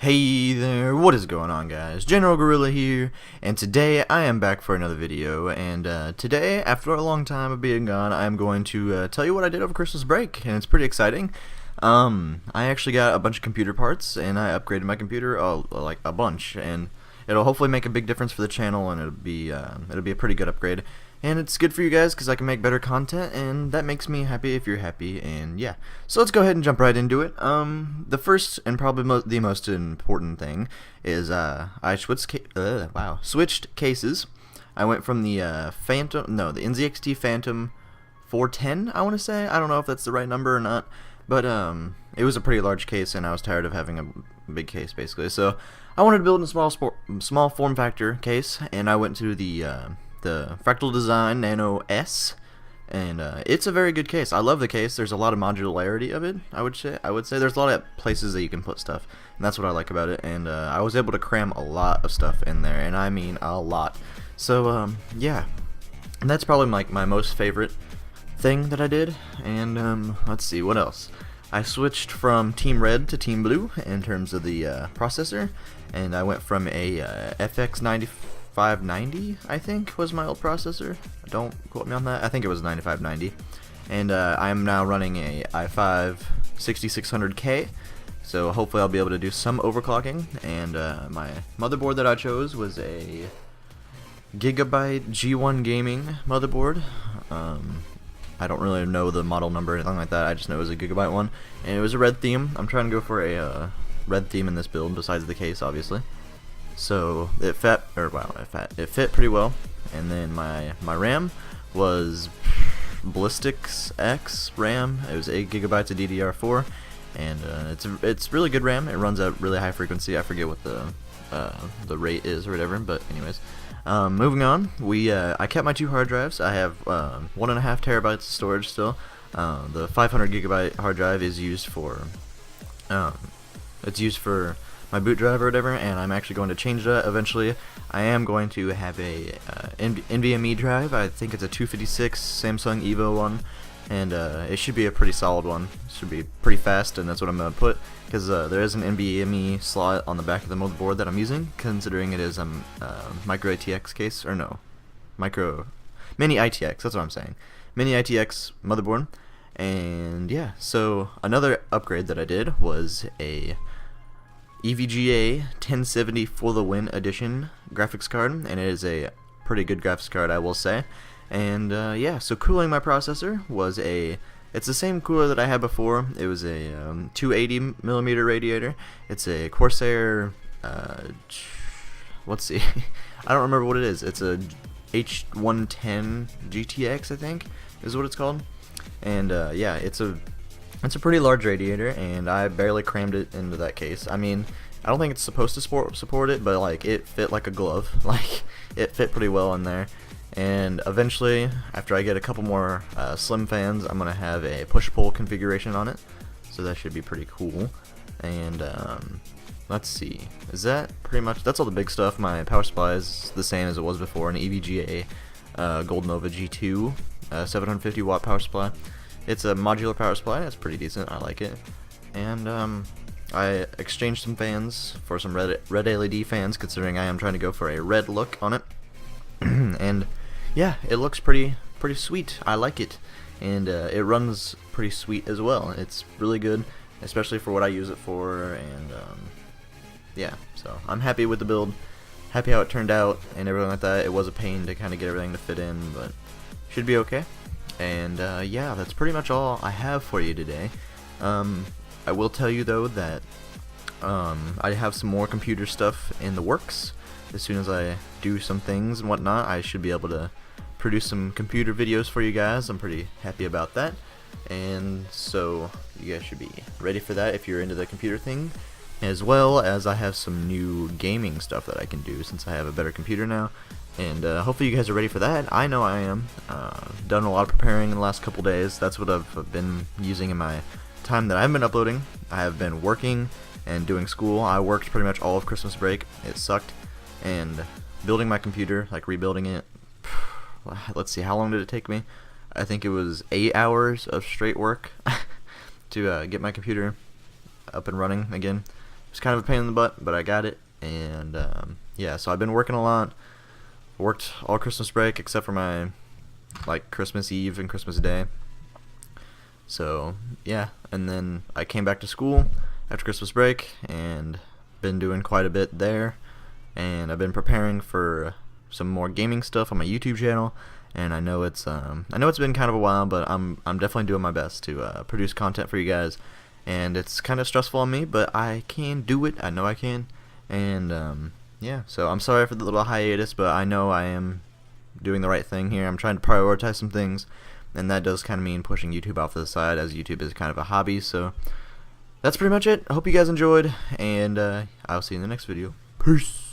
Hey there, what is going on, guys? General Gorilla here, and today I am back for another video, and today, after a long time of being gone, I am going to tell you what I did over Christmas break, and it's pretty exciting. I actually got a bunch of computer parts, and I upgraded my computer, like a bunch, and it'll hopefully make a big difference for the channel, and it'll be a pretty good upgrade. And it's good for you guys because I can make better content, and that makes me happy if you're happy, and yeah. So let's go ahead and jump right into it. The first and probably the most important thing is I switched cases. I went from the the NZXT Phantom 410, I want to say. I don't know if that's the right number or not, but it was a pretty large case, and I was tired of having a big case, basically. So I wanted to build a small form factor case, and I went to the Fractal Design Nano S, and it's a very good case. I love the case. There's a lot of modularity of it. I would say there's a lot of places that you can put stuff, and that's what I like about it. And I was able to cram a lot of stuff in there, and I mean a lot. So yeah, and that's probably like my most favorite thing that I did. And let's see what else. I switched from Team Red to Team Blue in terms of the processor, and I went from a FX-9590, I think, was my old processor. Don't quote me on that. I think it was 9590. And I'm now running a i5 6600K, so hopefully I'll be able to do some overclocking. And my motherboard that I chose was a Gigabyte G1 gaming motherboard. I don't really know the model number or anything like that. I just know it was a Gigabyte one, and it was a red theme. I'm trying to go for a red theme in this build, besides the case, obviously. So it fit pretty well. And then my RAM was Ballistics X RAM. It was 8 gigabytes of DDR4, and it's really good RAM. It runs at really high frequency. I forget what the rate is or whatever, but anyways. Moving on, I kept my 2 hard drives. I have 1.5 terabytes of storage still. The 500 gigabyte hard drive is used for my boot drive or whatever, and I'm actually going to change that eventually. I am going to have a NVMe drive. I think it's a 256 Samsung Evo one, and it should be a pretty solid one. It should be pretty fast, and that's what I'm going to put, because there is an NVMe slot on the back of the motherboard that I'm using, considering it is a micro ATX case, or no, mini ITX, that's what I'm saying, mini ITX motherboard. And yeah, so another upgrade that I did was a EVGA 1070 For the Win edition graphics card, and it is a pretty good graphics card, I will say. And yeah, so cooling my processor was it's the same cooler that I had before. It was a 280mm radiator. It's a Corsair, let's see, I don't remember what it is. It's a H110 GTX, I think, is what it's called. And yeah, it's a pretty large radiator, and I barely crammed it into that case. I mean, I don't think it's supposed to support it, but like it fit like a glove. Like it fit pretty well in there. And eventually, after I get a couple more slim fans, I'm gonna have a push-pull configuration on it. So that should be pretty cool. And let's see, is that pretty much? That's all the big stuff. My power supply is the same as it was before, an EVGA Gold Nova G2 750 watt power supply. It's a modular power supply. It's pretty decent. I like it. And I exchanged some fans for some red LED fans, considering I am trying to go for a red look on it. And yeah, it looks pretty sweet. I like it, and it runs pretty sweet as well. It's really good, especially for what I use it for. And yeah, so I'm happy with the build. Happy how it turned out and everything like that. It was a pain to kind of get everything to fit in, but should be okay. And yeah, that's pretty much all I have for you today. I will tell you though that I have some more computer stuff in the works. As soon as I do some things and whatnot, I should be able to produce some computer videos for you guys. I'm pretty happy about that. And so you guys should be ready for that if you're into the computer thing. As well as I have some new gaming stuff that I can do since I have a better computer now. And hopefully you guys are ready for that. I know I am. Done a lot of preparing in the last couple days. That's what I've been using in my time that I haven't been uploading. I have been working and doing school. I worked pretty much all of Christmas break. It sucked. And building my computer, like rebuilding it, let's see, how long did it take me? I think it was 8 hours of straight work to get my computer up and running again. It's kind of a pain in the butt, but I got it. And yeah, so I've been working a lot. Worked all Christmas break except for my Christmas Eve and Christmas Day. So yeah, and then I came back to school after Christmas break and been doing quite a bit there. And I've been preparing for some more gaming stuff on my YouTube channel. And I know it's been kind of a while, but I'm definitely doing my best to produce content for you guys. And it's kind of stressful on me, but I can do it. I know I can. And yeah, so I'm sorry for the little hiatus, but I know I am doing the right thing here. I'm trying to prioritize some things, and that does kind of mean pushing YouTube off to the side, as YouTube is kind of a hobby. So that's pretty much it. I hope you guys enjoyed, and I'll see you in the next video. Peace.